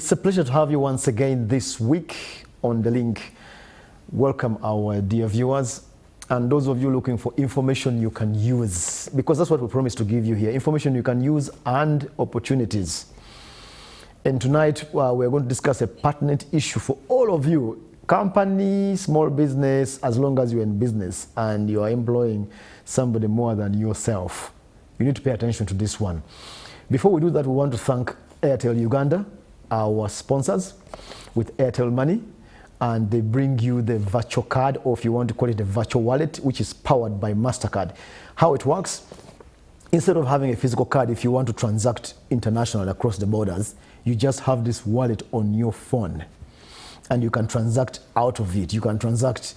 It's a pleasure to have you once again this week on The Link. Welcome our dear viewers and those of you looking for information you can use, because that's what we promise to give you here, information you can use and opportunities. And tonight we're going to discuss a pertinent issue for all of you, company, small business, as long as you're in business and you are employing somebody more than yourself. You need to pay attention to this one. Before we do that, we want to thank Airtel Uganda, our sponsors, with Airtel Money, and they bring you the virtual card, or if you want to call it a virtual wallet, which is powered by MasterCard. How it works, instead of having a physical card, if you want to transact internationally across the borders, you just have this wallet on your phone and you can transact out of it. You can transact,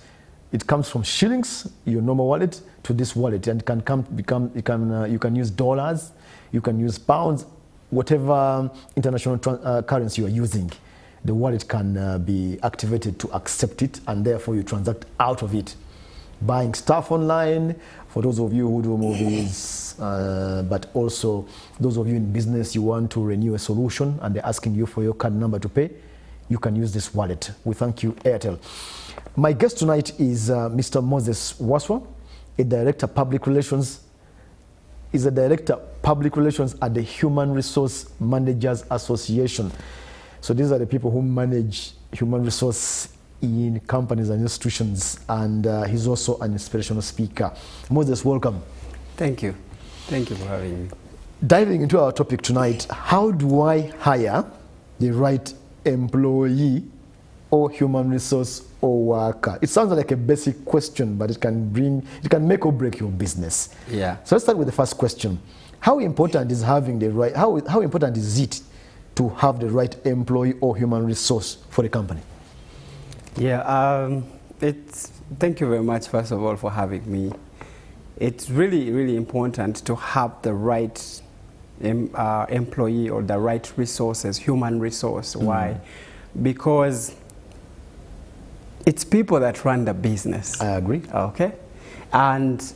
it comes from shillings, your normal wallet, to this wallet, and you can use dollars, you can use pounds, whatever international currency you are using. The wallet can be activated to accept it, and therefore you transact out of it. Buying stuff online, for those of you who do movies, but also those of you in business, you want to renew a solution and they're asking you for your card number to pay, you can use this wallet. We thank you, Airtel. My guest tonight is Mr. Moses Waswa, a Director Public Relations. Is a Director Public Relations at the Human Resource Managers Association. So these are the people who manage human resource in companies and institutions, and he's also an inspirational speaker. Moses, welcome. Thank you. Thank you for having me. Diving into our topic tonight, how do I hire the right employee or human resource or worker? It sounds like a basic question, but it can make or break your business. Yeah. So let's start with the first question. How important is having the right, how important is it to have the right employee or human resource for the company? Yeah, thank you very much, first of all, for having me. It's really, really important to have the right employee or the right resources, human resource. Why? Because it's people that run the business. I agree. Okay? And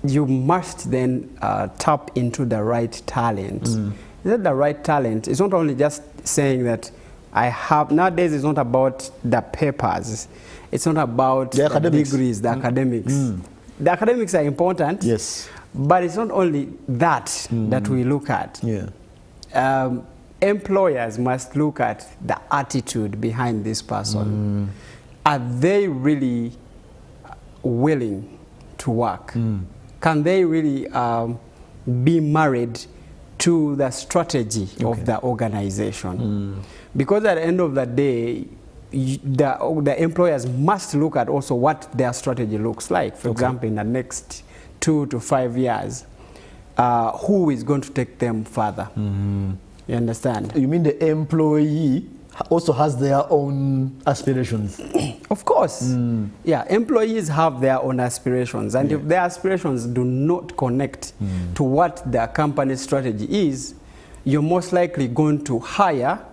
you must then tap into the right talent. The right talent. It's not only just saying that I have, nowadays it's not about the papers. It's not about the degrees, the academics. The academics are important. Yes. But it's not only that that we look at. Yeah. Employers must look at the attitude behind this person. Are they really willing to work? Can they really be married to the strategy of the organization? Because at the end of the day, the employers must look at also what their strategy looks like. For example, in the next 2 to 5 years, who is going to take them further? You understand? You mean the employee also has their own aspirations? Of course. Yeah, employees have their own aspirations, and if their aspirations do not connect to what their company's strategy is, you're most likely going to hire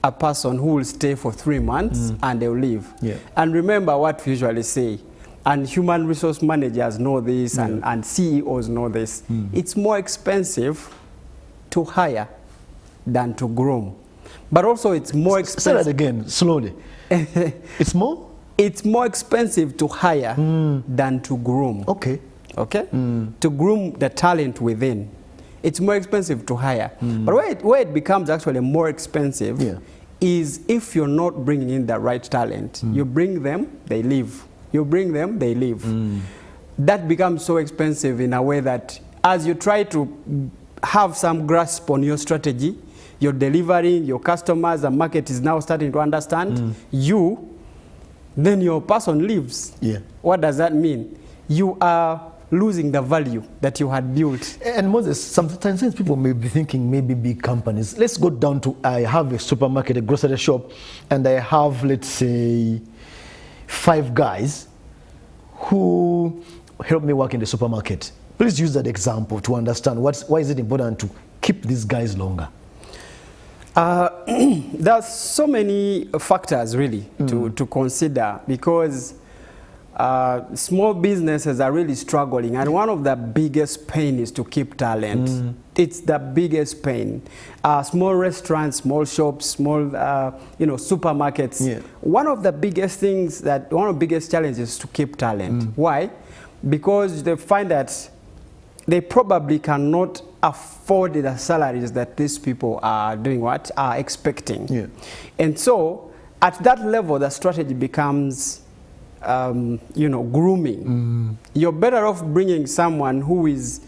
a person who will stay for 3 months and they'll leave. And remember what we usually say, and human resource managers know this, and CEOs know this, it's more expensive to hire than to groom. But also it's more expensive. Say that again, slowly. It's more? It's more expensive to hire than to groom. Okay. Okay? To groom the talent within. It's more expensive to hire. But where it becomes actually more expensive is if you're not bringing in the right talent. You bring them, they leave. You bring them, they leave. That becomes so expensive in a way that as you try to have some grasp on your strategy, you're delivering, your customers, the market is now starting to understand then your person leaves. What does that mean? You are losing the value that you had built. And Moses, sometimes people may be thinking maybe big companies. Let's go down to, I have a supermarket, a grocery shop, and I have, let's say, 5 guys who help me work in the supermarket. Please use that example to understand why is it important to keep these guys longer? There's so many factors really to consider, because small businesses are really struggling, and one of the biggest pain is to keep talent. It's the biggest pain. Small restaurants, small shops, small supermarkets. Yeah. One of the biggest challenges is to keep talent. Why? Because they find that they probably cannot afford the salaries that these people are expecting. Yeah. And so at that level, the strategy becomes grooming. You're better off bringing someone who is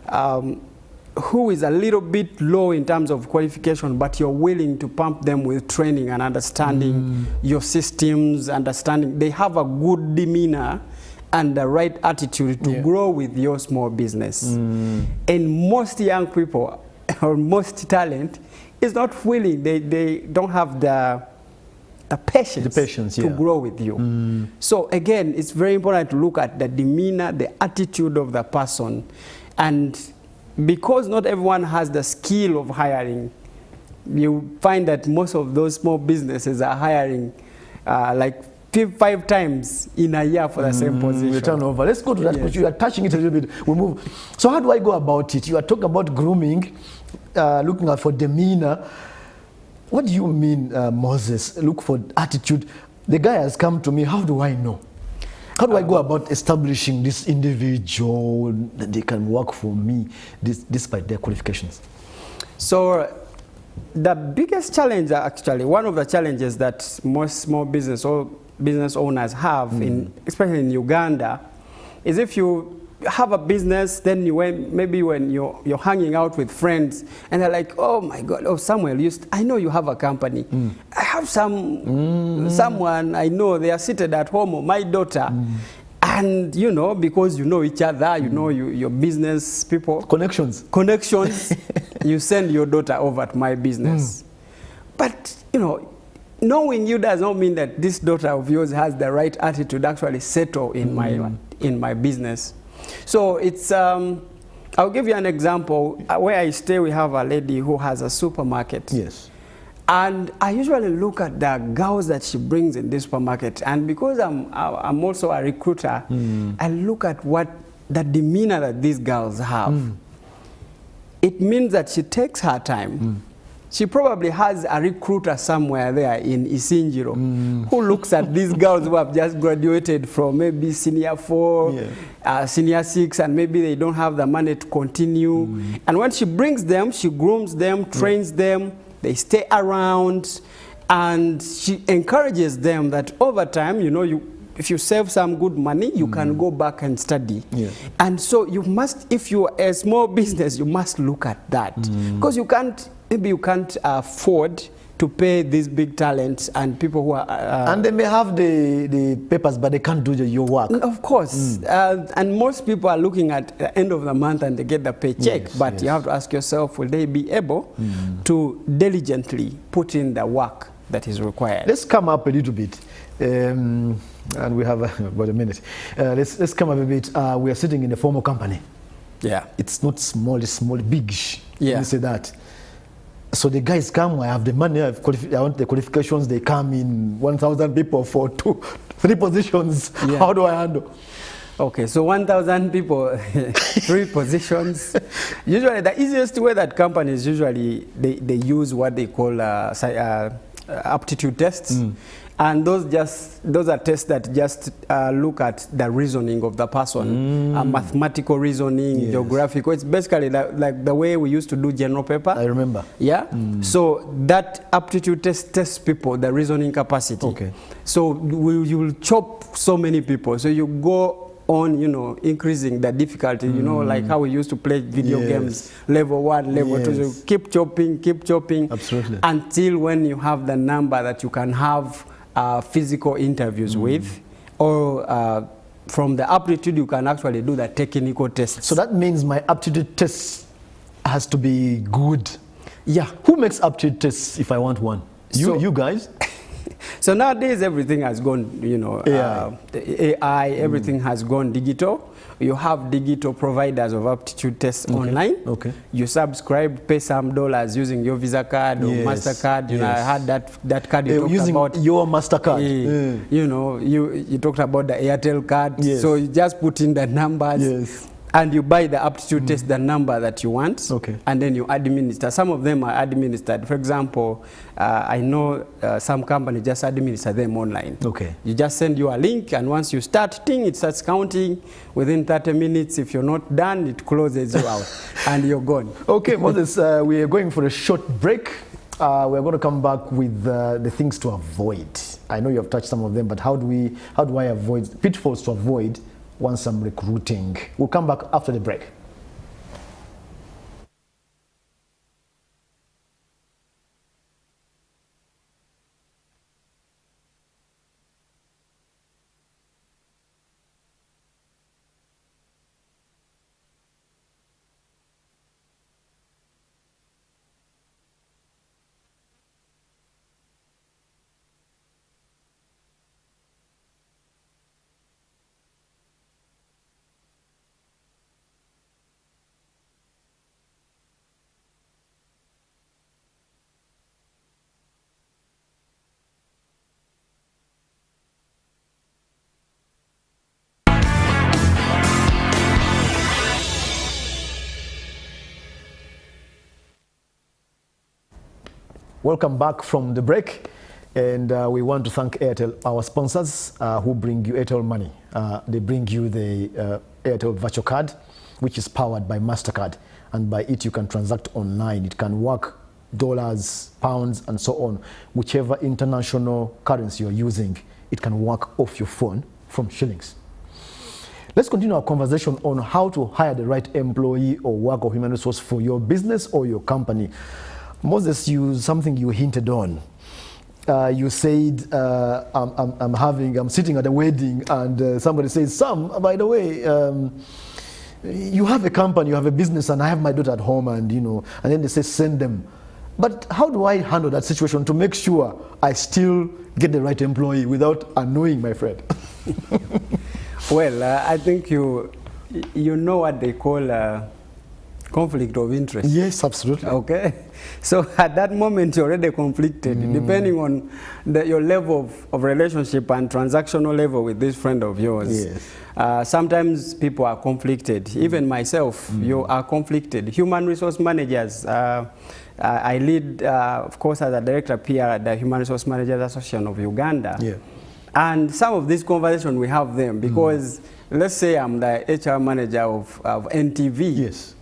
a little bit low in terms of qualification, but you're willing to pump them with training and understanding your systems, understanding they have a good demeanor and the right attitude to grow with your small business. And most young people or most talent is not willing. They don't have the patience to grow with you. So again, it's very important to look at the demeanor, the attitude of the person. And because not everyone has the skill of hiring, you find that most of those small businesses are hiring like 5 times in a year for the same position. We turn over. Let's go to that because you are touching it a little bit. We move. So how do I go about it? You are talking about grooming, looking out for demeanor. What do you mean, Moses? Look for attitude. The guy has come to me. How do I know? How do I go about establishing this individual that they can work for me despite their qualifications? So the biggest challenge, actually, one of the challenges that most small business owners have, especially in Uganda, is if you have a business, then maybe when you're hanging out with friends and they're like, oh my God, oh Samuel, I know you have a company. I have someone I know, they are seated at home, or my daughter. And because you know each other, your business people. Connections, you send your daughter over to my business. But, knowing you does not mean that this daughter of yours has the right attitude to actually settle in my business. So it's, I'll give you an example. Where I stay, we have a lady who has a supermarket. Yes. And I usually look at the girls that she brings in this supermarket. And because I'm also a recruiter, I look at what the demeanor that these girls have. It means that she takes her time. She probably has a recruiter somewhere there in Isinjiro who looks at these girls who have just graduated from maybe senior 4, senior 6, and maybe they don't have the money to continue. And when she brings them, she grooms them, trains them, they stay around, and she encourages them that over time, if you save some good money, you can go back and study. And so you must, if you are a small business, you must look at that. Because maybe you can't afford to pay these big talents and people who are... and they may have the papers, but they can't do your work. Of course. And most people are looking at the end of the month and they get the paycheck. But you have to ask yourself, will they be able to diligently put in the work that is required? Let's come up a little bit. And we have about a minute. Let's come up a bit. We are sitting in a formal company. Yeah. It's not small, it's small, big-ish. Yeah. You say that. So the guys come, I have the money, I want the qualifications, they come in 1,000 people for 3 positions. Yeah. How do I handle? Okay, so 1,000 people, 3 positions. Usually the easiest way that companies usually, they use what they call aptitude tests. And those are tests that just look at the reasoning of the person, mathematical reasoning, geographical. It's basically like the way we used to do general paper. I remember. Yeah. So that aptitude test tests people the reasoning capacity. Okay. So you will chop so many people. So you go on, increasing the difficulty. Like how we used to play video games, level 1, level 2. So keep chopping. Absolutely. Until when you have the number that you can have physical interviews with, or from the aptitude you can actually do the technical tests. So that means my aptitude test has to be good. Yeah. Who makes aptitude tests if I want one? You guys? So nowadays everything has gone, you know, AI, everything has gone digital. You have digital providers of aptitude tests online. Okay. You subscribe, pay some dollars using your Visa card or MasterCard. You know, I had that card you talked using about. Your MasterCard. You know, you talked about the Airtel card. So you just put in the numbers. And you buy the aptitude test, the number that you want, and then you administer. Some of them are administered. For example, I know some companies just administer them online. You just send you a link, and once you start, it starts counting. Within 30 minutes, if you're not done, it closes you out, and you're gone. Okay, Moses, we are going for a short break. We're going to come back with the things to avoid. I know you have touched some of them, but how do I avoid pitfalls to avoid once I'm recruiting? We'll come back after the break. Welcome back from the break, and we want to thank Airtel, our sponsors, who bring you Airtel Money. They bring you the Airtel virtual card, which is powered by MasterCard, and by it you can transact online. It can work dollars, pounds, and so on. Whichever international currency you're using, it can work off your phone from shillings. Let's continue our conversation on how to hire the right employee or worker or human resource for your business or your company. Moses, something you hinted on. You said, I'm sitting at a wedding, and somebody says, Sam, by the way, you have a company, you have a business, and I have my daughter at home, and and then they say, send them. But how do I handle that situation to make sure I still get the right employee without annoying my friend? Well, I think you know what they call conflict of interest. Yes, absolutely. Okay. So at that moment, you're already conflicted, depending on your level of relationship and transactional level with this friend of yours. Yes. Sometimes people are conflicted. Even myself, you are conflicted. Human resource managers. I lead, of course, as a director PR at the Human Resource Managers Association of Uganda. Yeah. And some of these conversations we have them because, let's say I'm the HR manager of NTV. Yes.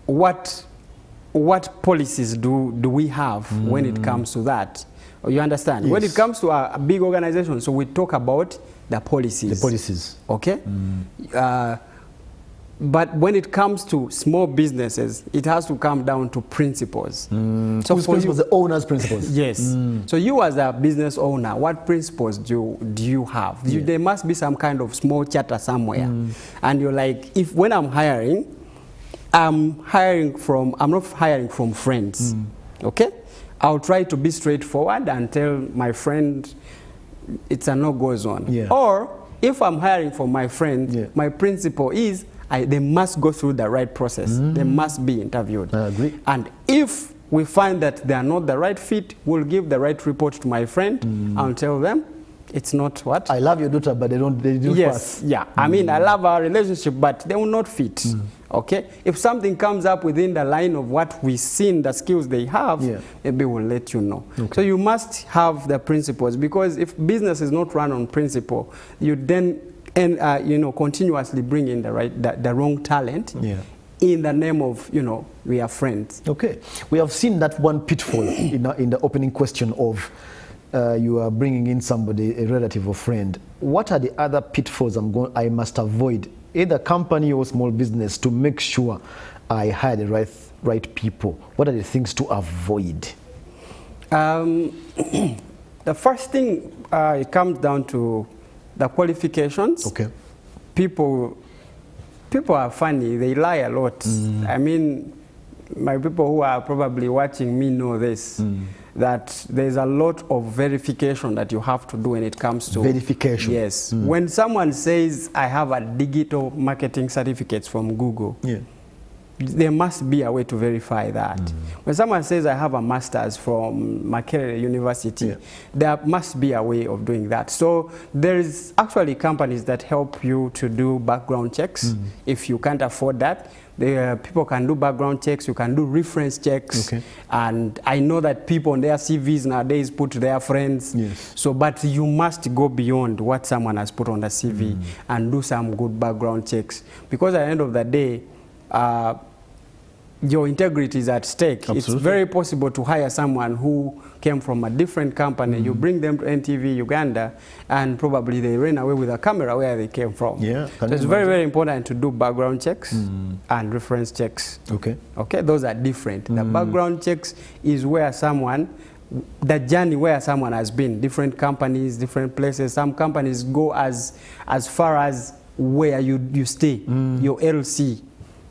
What policies do we have when it comes to that? You understand? Yes. When it comes to a big organization, so we talk about the policies. The policies. Okay? But when it comes to small businesses, it has to come down to principles. So whose principles? The owner's principles? Yes. So you as a business owner, what principles do you have? There must be some kind of small charter somewhere. And you're like, when I'm hiring, I'm not hiring from friends, okay? I'll try to be straightforward and tell my friend it's a no-go zone. Yeah. Or if I'm hiring for my friend, my principle is they must go through the right process. They must be interviewed. I agree. And if we find that they are not the right fit, we'll give the right report to my friend. I'll tell them it's not what? I love your daughter, but they don't pass. Yeah. I mean, I love our relationship, but they will not fit. Okay? If something comes up within the line of what we've seen, the skills they have, maybe we'll let you know. Okay. So you must have the principles, because if business is not run on principle, you then continuously bring in the wrong talent. In the name of, we are friends. Okay. We have seen that one pitfall in the opening question of you are bringing in somebody, a relative or friend. What are the other pitfalls I must avoid, either company or small business, to make sure I hire the right people? What are the things to avoid? The first thing, it comes down to the qualifications. Okay. People are funny. They lie a lot. I mean, my people who are probably watching me know this. that there's a lot of verification that you have to do when it comes to verification. Yes. When someone says, I have a digital marketing certificate from Google, there must be a way to verify that. When someone says, I have a master's from Makerere University, there must be a way of doing that. So there's actually companies that help you to do background checks. If you can't afford that, people can do background checks, you can do reference checks. And I know that people on their CVs nowadays put their friends. So, but you must go beyond what someone has put on the CV and do some good background checks. Because at the end of the day, your integrity is at stake. It's very possible to hire someone who came from a different company. You bring them to NTV Uganda, and probably they ran away with a camera where they came from. So it's very, very important to do background checks and reference checks. Okay, those are different. The background checks is where someone, the journey where someone has been, different companies, different places. Some companies go as far as where you stay, your LC.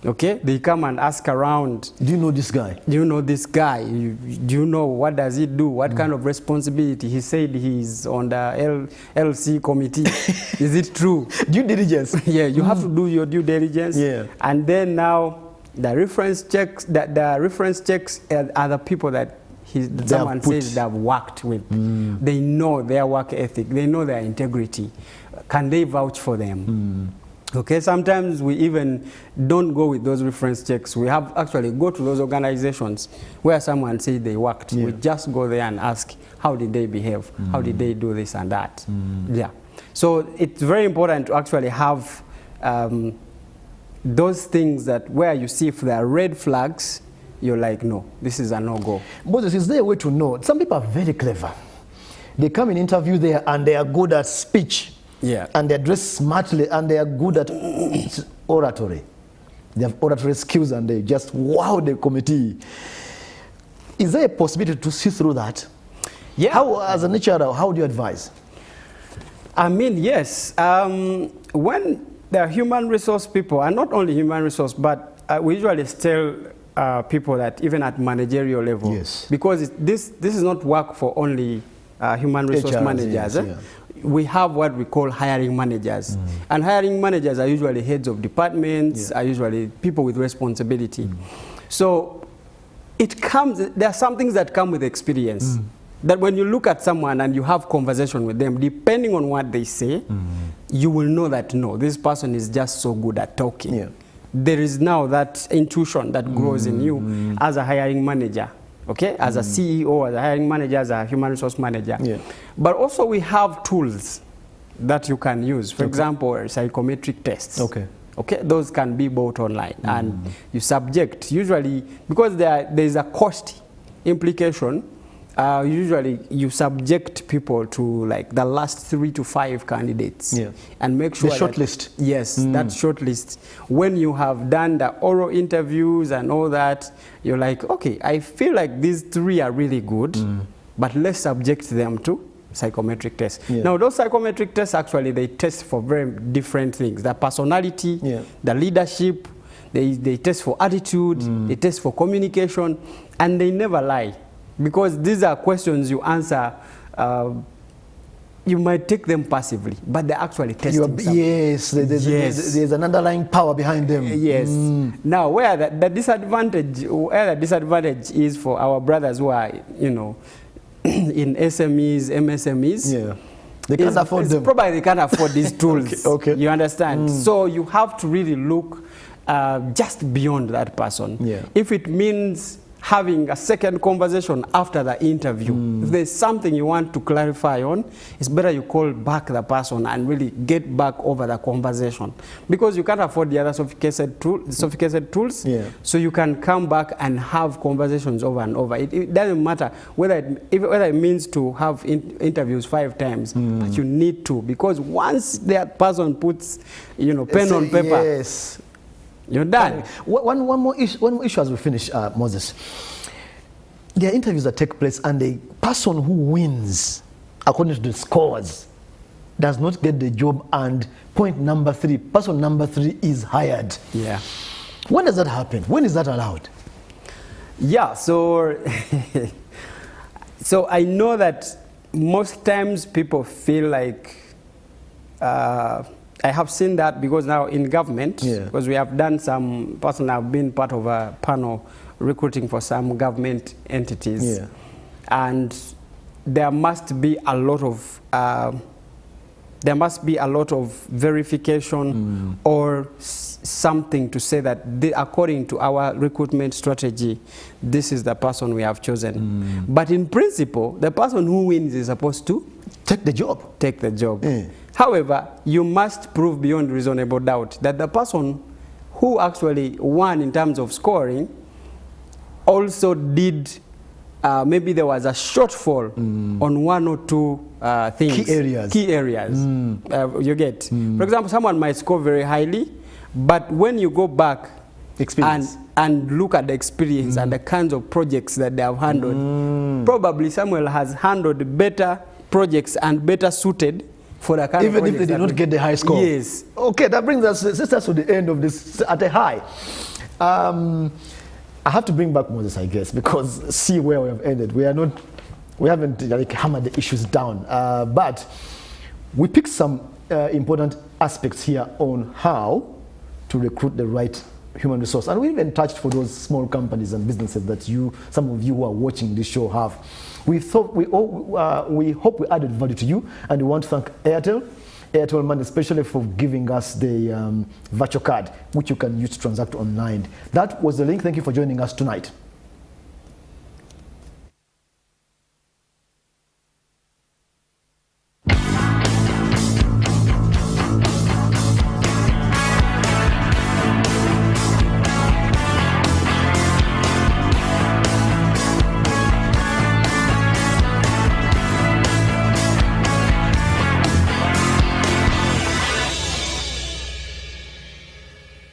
Okay, they come and ask around. Do you know this guy? Do you know this guy? Do you know what does he do? What kind of responsibility? He said he's on the LC committee. Is it true? Due diligence. Yeah, you have to do your due diligence. And then now the reference checks. The reference checks are the people that someone says they have worked with. They know their work ethic. They know their integrity. Can they vouch for them? Okay, sometimes we even don't go with those reference checks. We have actually go to those organizations where someone said they worked. We just go there and ask, how did they behave? How did they do this and that? So it's very important to actually have those things that where you see if there are red flags, you're like, no, this is a no-go. Moses, is there a way to know? Some people are very clever. They come in interview there and they are good at speech. And they dress smartly and they are good at oratory. They have oratory skills and they just wow the committee. Is there a possibility to see through that? How, as an HR, how do you advise? I mean, yes. When there are human resource people, and not only human resource, but we usually tell people that even at managerial level, because this is not work for only human resource managers. We have what we call hiring managers. And hiring managers are usually heads of departments, are usually people with responsibility. So there are some things that come with experience. That when you look at someone and you have conversation with them, depending on what they say, you will know that, no, this person is just so good at talking. There is now that intuition that grows in you as a hiring manager. Okay, as a CEO, as a hiring manager, as a human resource manager. But also we have tools that you can use. For example, psychometric tests. Okay, those can be bought online. And you subject, usually, because there is a cost implication, usually you subject people to like the last 3 to 5 candidates and make sure the shortlist. That shortlist. When you have done the oral interviews and all that, you're like, okay, I feel like these 3 are really good, but let's subject them to psychometric tests. Now those psychometric tests actually they test for very different things: the personality, the leadership. They test for attitude, they test for communication, and they never lie. Because these are questions you answer, you might take them passively, but they're actually testing something. There's an underlying power behind them. Now, where the disadvantage is for our brothers who are, in SMEs, MSMEs, they can't afford them. Probably they can't afford these tools. You understand? So you have to really look just beyond that person. If it means having a second conversation after the interview, if there's something you want to clarify on, it's better you call back the person and really get back over the conversation, because you can't afford the other sophisticated tools. So you can come back and have conversations over and over. It doesn't matter whether it means to have interviews 5 times, but you need to, because once that person puts pen on paper, you're done. One more issue as we finish, Moses. There are interviews that take place and the person who wins, according to the scores, does not get the job, and point number 3, person number 3 is hired. When does that happen? When is that allowed? So So I know that most times people feel like, I have seen that because now in government, because we have done some, personally I've been part of a panel recruiting for some government entities, and there must be a lot of verification or something to say that according to our recruitment strategy, this is the person we have chosen. But in principle, the person who wins is supposed to take the job. Take the job. However, you must prove beyond reasonable doubt that the person who actually won in terms of scoring also did, maybe there was a shortfall on one or two things. Key areas. You get. For example, someone might score very highly, but when you go back and look at the experience and the kinds of projects that they have handled, probably Samuel has handled better projects and better suited for the kind of even if they did not get the high score. Yes. Okay, that brings us, sisters, to the end of this at a high. I have to bring back Moses, I guess, because see where we have ended. We haven't like hammered the issues down, but we picked some important aspects here on how to recruit the right human resource, and we even touched for those small companies and businesses that some of you who are watching this show have. We hope we added value to you, and we want to thank Airtel Money especially for giving us the virtual card which you can use to transact online. That was the link. Thank you for joining us tonight.